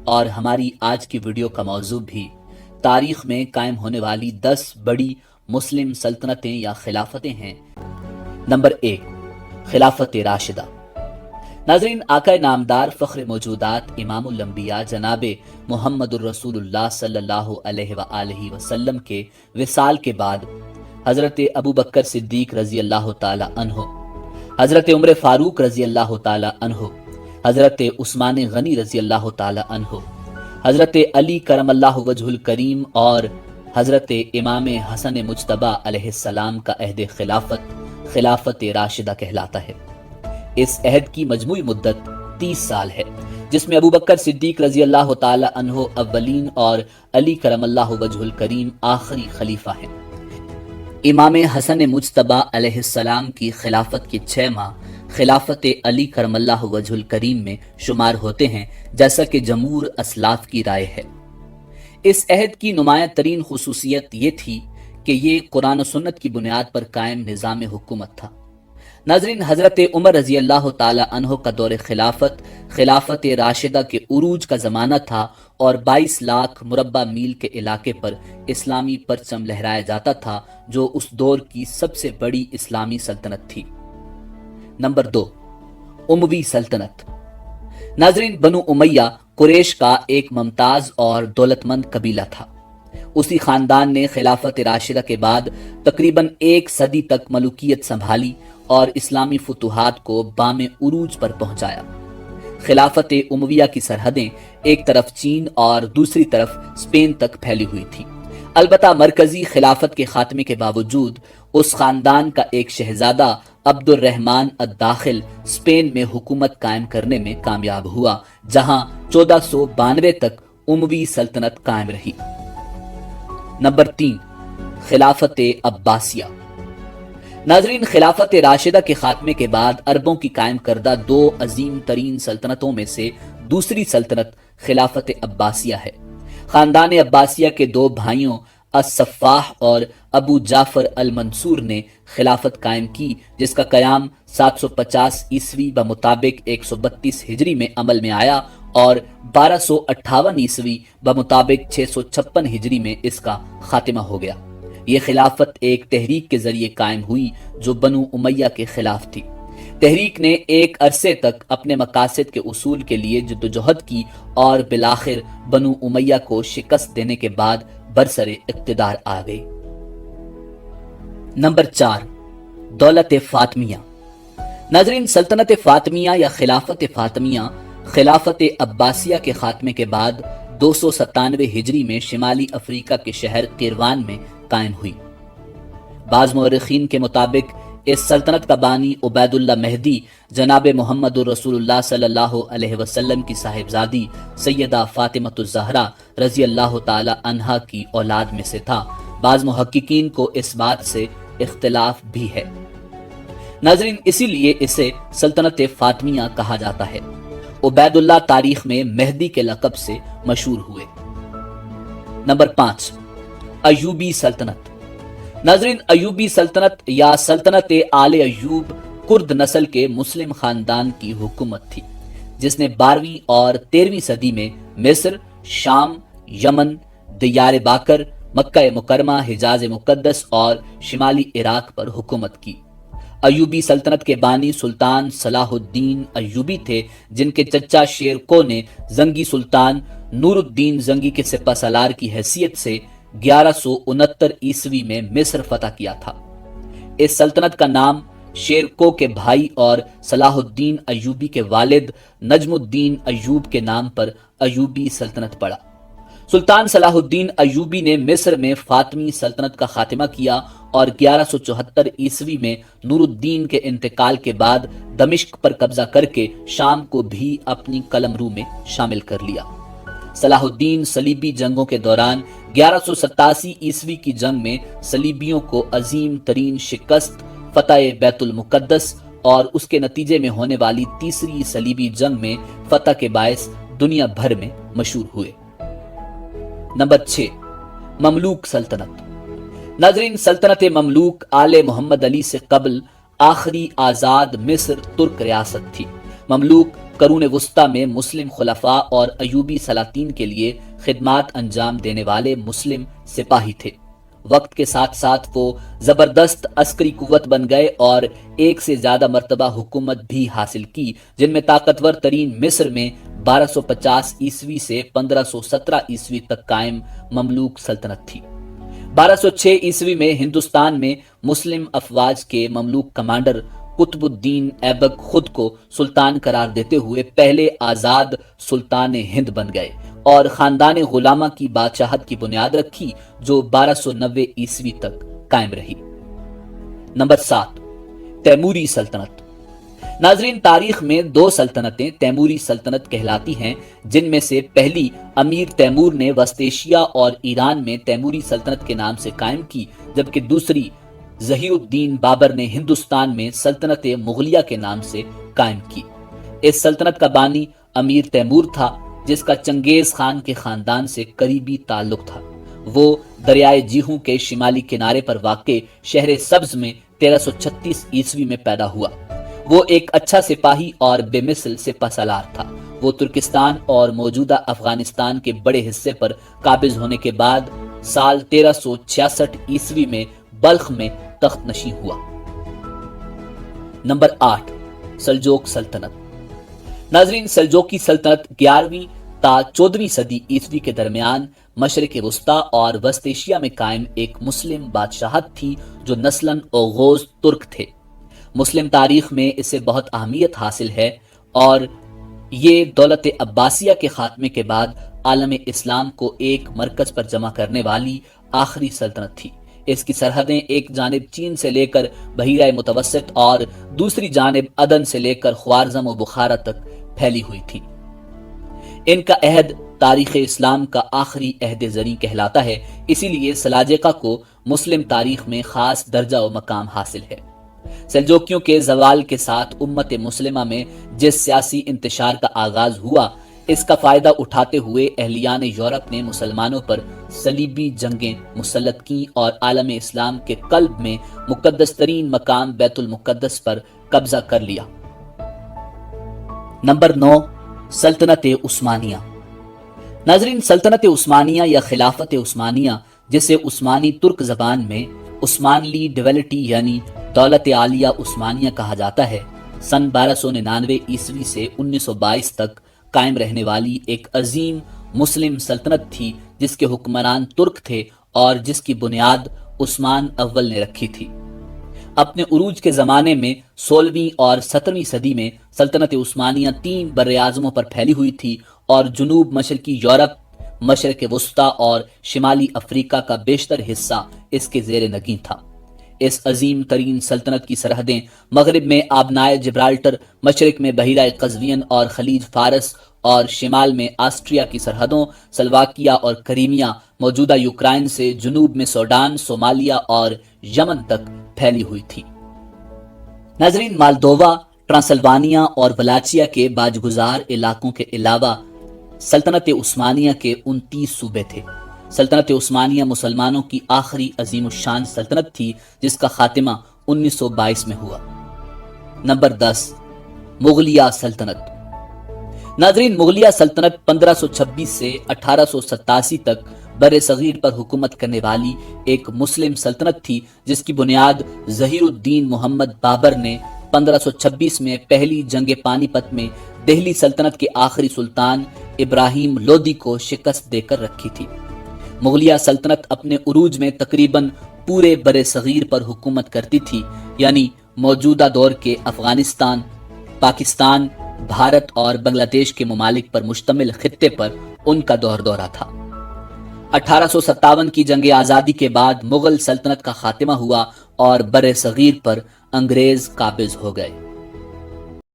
اور ہماری آج کی ویڈیو کا موضوع بھی تاریخ میں قائم ہونے والی 10 بڑی مسلم سلطنتیں یا خلافتیں ہیں۔ نمبر 1، خلافت راشدہ۔ ناظرین، آقا نامدار فخر موجودات امام الانبیاء جناب محمد الرسول اللہ صلی اللہ علیہ وآلہ وسلم کے وصال کے بعد حضرت ابوبکر صدیق رضی اللہ تعالی عنہ، حضرت عمر فاروق رضی اللہ تعالی عنہ، حضرت عثمان غنی رضی اللہ تعالی عنہ، حضرت علی کرم اللہ وجہ الکریم اور حضرت امام حسن مجتبی علیہ السلام کا عہد خلافت راشدہ کہلاتا ہے۔ اس عہد کی مجموعی مدت 30 سال ہے، جس میں ابوبکر صدیق رضی اللہ تعالی عنہ اولین اور علی کرم اللہ وجہ الکریم آخری خلیفہ ہیں۔ امام حسن مجتبی علیہ السلام کی خلافت کے 6 ماہ خلافت علی کرم اللہ وجہ الکریم میں شمار ہوتے ہیں، جیسا کہ جمہور اسلاف کی رائے ہے۔ اس عہد کی نمایاں ترین خصوصیت یہ تھی کہ یہ قرآن و سنت کی بنیاد پر قائم نظام حکومت تھا۔ ناظرین، حضرت عمر رضی اللہ تعالی عنہ کا دور خلافت راشدہ کے عروج کا زمانہ تھا اور 22 لاکھ مربع میل کے علاقے پر اسلامی پرچم لہرایا جاتا تھا، جو اس دور کی سب سے بڑی اسلامی سلطنت تھی۔ نمبر 2، اموی سلطنت۔ ناظرین، بنو امیہ قریش کا ایک ممتاز اور دولت مند قبیلہ تھا۔ اسی خاندان نے خلافت راشدہ کے بعد تقریباً 1 صدی تک ملوکیت سنبھالی اور اسلامی فتوحات کو بام عروج پر پہنچایا۔ خلافت امویہ کی سرحدیں ایک طرف چین اور دوسری طرف اسپین تک پھیلی ہوئی تھی۔ البتہ مرکزی خلافت کے خاتمے کے باوجود اس خاندان کا ایک شہزادہ عبد الرحمن الداخل اسپین میں حکومت قائم کرنے میں کامیاب ہوا، جہاں 1492 تک اموی سلطنت قائم رہی۔ نمبر 3، خلافت عباسیہ۔ ناظرین، خلافت راشدہ کے خاتمے کے بعد عربوں کی قائم کردہ 2 عظیم ترین سلطنتوں میں سے دوسری سلطنت خلافت عباسیہ ہے۔ خاندان عباسیہ کے 2 بھائیوں الصفاح اور ابو جعفر المنصور نے خلافت قائم کی، جس کا قیام 750 عیسوی بمطابق 132 ہجری میں عمل میں آیا اور 1258 عیسوی بمطابق 656 ہجری میں اس کا خاتمہ ہو گیا۔ یہ خلافت ایک تحریک کے ذریعے قائم ہوئی جو بنو امیہ کے خلاف تھی۔ تحریک نے ایک عرصے تک اپنے مقاصد کے اصول کے لیے جدوجہد کی اور بالآخر بنو امیہ کو شکست دینے کے بعد برسر اقتدار آ گئی۔ نمبر 4، دولت فاطمیہ۔ ناظرین، سلطنت فاطمیہ یا خلافت فاطمیہ خلافت عباسیہ کے خاتمے کے بعد 297 ہجری میں شمالی افریقہ کے شہر قیروان میں قائم ہوئی۔ بعض مورخین کے مطابق اس سلطنت کا بانی عبید اللہ مہدی جناب محمد الرسول اللہ صلی اللہ علیہ وسلم کی صاحبزادی سیدہ فاطمۃ الزہرا رضی اللہ تعالی عنہا کی اولاد میں سے تھا۔ بعض محققین کو اس بات سے اختلاف بھی ہے۔ ناظرین، اسی لیے اسے سلطنت فاطمیہ کہا جاتا ہے۔ عبید اللہ تاریخ میں مہدی کے لقب سے مشہور ہوئے۔ نمبر 5، ایوبی سلطنت۔ ناظرین، ایوبی سلطنت یا سلطنت آل ایوب کرد نسل کے مسلم خاندان کی حکومت تھی، جس نے 12ویں اور 13ویں صدی میں مصر، شام، یمن، دیار باکر، مکہ مکرمہ، حجاز مقدس اور شمالی عراق پر حکومت کی۔ ایوبی سلطنت کے بانی سلطان صلاح الدین ایوبی تھے، جن کے چچا شیر کو نے زنگی سلطان نور الدین زنگی کے سپہ سالار کی حیثیت سے 1169 عیسوی میں مصر فتح کیا تھا۔ اس سلطنت کا نام شیر کو کے بھائی اور صلاح الدین ایوبی کے والد نجم الدین ایوب کے نام پر ایوبی سلطنت پڑا۔ سلطان صلاح الدین ایوبی نے مصر میں فاطمی سلطنت کا خاتمہ کیا اور 1174 عیسوی میں نور الدین کے انتقال کے بعد دمشق پر قبضہ کر کے شام کو بھی اپنی قلمرو میں شامل کر لیا۔ صلاح الدین صلیبی جنگوں کے دوران 1187 عیسوی کی جنگ میں صلیبیوں کو عظیم ترین شکست، فتح بیت المقدس اور اس کے نتیجے میں ہونے والی تیسری صلیبی جنگ میں فتح کے باعث دنیا بھر میں مشہور ہوئے۔ نمبر 6، مملوک سلطنت۔ ناظرین، سلطنت مملوک آل محمد علی سے قبل آخری آزاد مصر ترک ریاست تھی۔ مملوک قرون وسطی میں مسلم خلفاء اور ایوبی سلاطین کے لیے خدمات انجام دینے والے مسلم سپاہی تھے۔ وقت کے ساتھ ساتھ وہ زبردست عسکری قوت بن گئے اور ایک سے زیادہ مرتبہ حکومت بھی حاصل کی، جن میں طاقتور ترین مصر میں 1250 عیسوی سے 1517 عیسوی تک قائم مملوک سلطنت تھی۔ 1206 عیسوی میں ہندوستان میں مسلم افواج کے مملوک کمانڈر قطب الدین ایبک خود کو سلطان قرار دیتے ہوئے پہلے آزاد سلطان ہند بن گئے اور خاندان غلامہ کی بادشاہت کی بنیاد رکھی جو 1290 عیسوی تک قائم رہی۔ نمبر 7، تیموری سلطنت۔ ناظرین، تاریخ میں دو سلطنتیں تیموری سلطنت کہلاتی ہیں، جن میں سے پہلی امیر تیمور نے وسط ایشیا اور ایران میں تیموری سلطنت کے نام سے قائم کی، جبکہ دوسری ظہیر الدین بابر نے ہندوستان میں سلطنت مغلیہ کے نام سے قائم کی۔ اس سلطنت کا بانی امیر تیمور تھا، جس کا چنگیز خان کے خاندان سے قریبی تعلق تھا۔ وہ دریائے جیہوں کے شمالی کنارے پر واقع شہر سبز میں 1336 عیسوی میں پیدا ہوا۔ وہ ایک اچھا سپاہی اور بے مثل سپہ سالار تھا۔ وہ ترکستان اور موجودہ افغانستان کے بڑے حصے پر قابض ہونے کے بعد سال 1366 عیسوی میں بلخ میں تخت نشین ہوا۔ نمبر 8، سلجوق سلطنت۔ ناظرین، سلجوقی سلطنت 11ویں تا 14ویں صدی عیسوی کے درمیان مشرق وسطی اور وسط ایشیا میں قائم ایک مسلم بادشاہت تھی جو نسلاً اوغوز ترک تھے۔ مسلم تاریخ میں اسے بہت اہمیت حاصل ہے اور یہ دولت عباسیہ کے خاتمے کے بعد عالم اسلام کو ایک مرکز پر جمع کرنے والی آخری سلطنت تھی۔ اس کی سرحدیں ایک جانب چین سے لے کر بحیرہ متوسط اور دوسری جانب عدن سے لے کر خوارزم و بخارا تک پھیلی ہوئی تھی۔ ان کا عہد تاریخ اسلام کا آخری عہد زریں کہلاتا ہے، اسی لیے سلاجقہ کو مسلم تاریخ میں خاص درجہ و مقام حاصل ہے۔ سلجوکیوں کے زوال کے ساتھ امت مسلمہ میں جس سیاسی انتشار کا آغاز ہوا، اس کا فائدہ اٹھاتے ہوئے اہلیان یورپ نے مسلمانوں پر صلیبی جنگیں مسلط کی اور عالم اسلام کے قلب میں مقدس ترین مقام بیت المقدس پر قبضہ کر لیا۔ نمبر 9، سلطنت عثمانیہ۔ ناظرین، سلطنت عثمانیہ یا خلافت عثمانیہ، جسے عثمانی ترک زبان میں عثمانلی ڈیولٹی یعنی دولت عالیہ عثمانیہ کہا جاتا ہے، سن 1299 عیسوی سے 1922 تک قائم رہنے والی ایک عظیم مسلم سلطنت تھی، جس کے حکمران ترک تھے اور جس کی بنیاد عثمان اول نے رکھی تھی۔ اپنے عروج کے زمانے میں 16ویں اور 17ویں صدی میں سلطنت عثمانیہ 3 براعظموں پر پھیلی ہوئی تھی اور جنوب مشرقی یورپ، مشرق وسطی اور شمالی افریقہ کا بیشتر حصہ اس کے زیر نگین تھا۔ اس عظیم ترین سلطنت کی سرحدیں مغرب میں آبنائے جبرالٹر، مشرق میں بحیرہ قزوین اور خلیج فارس اور شمال میں آسٹریا کی سرحدوں، سلواکیہ اور کریمیا موجودہ یوکرائن سے جنوب میں سوڈان، صومالیہ اور یمن تک پھیلی ہوئی تھی۔ ناظرین، مالدووا، ٹرانسلوانیا اور ولاچیا کے باجگزار علاقوں کے علاوہ سلطنت عثمانیہ کے 29 صوبے تھے۔ سلطنت عثمانیہ مسلمانوں کی آخری عظیم الشان سلطنت تھی، جس کا خاتمہ 1922 میں ہوا۔ نمبر 10، مغلیہ سلطنت۔ ناظرین، مغلیہ سلطنت 1526 سے 1887 تک بر صغیر پر حکومت کرنے والی ایک مسلم سلطنت تھی، جس کی بنیاد ظہیر الدین محمد بابر نے 1526 میں پہلی جنگ پانی پت میں دہلی سلطنت کے آخری سلطان ابراہیم لودھی کو شکست دے کر رکھی تھی۔ مغلیہ سلطنت اپنے عروج میں تقریباً پورے بر صغیر پر حکومت کرتی تھی، یعنی موجودہ دور کے افغانستان، پاکستان، بھارت اور بنگلہ دیش کے ممالک پر مشتمل خطے پر ان کا دورہ تھا۔ 1857 کی جنگ آزادی کے بعد مغل سلطنت کا خاتمہ ہوا اور بر صغیر پر انگریز قابض ہو گئے۔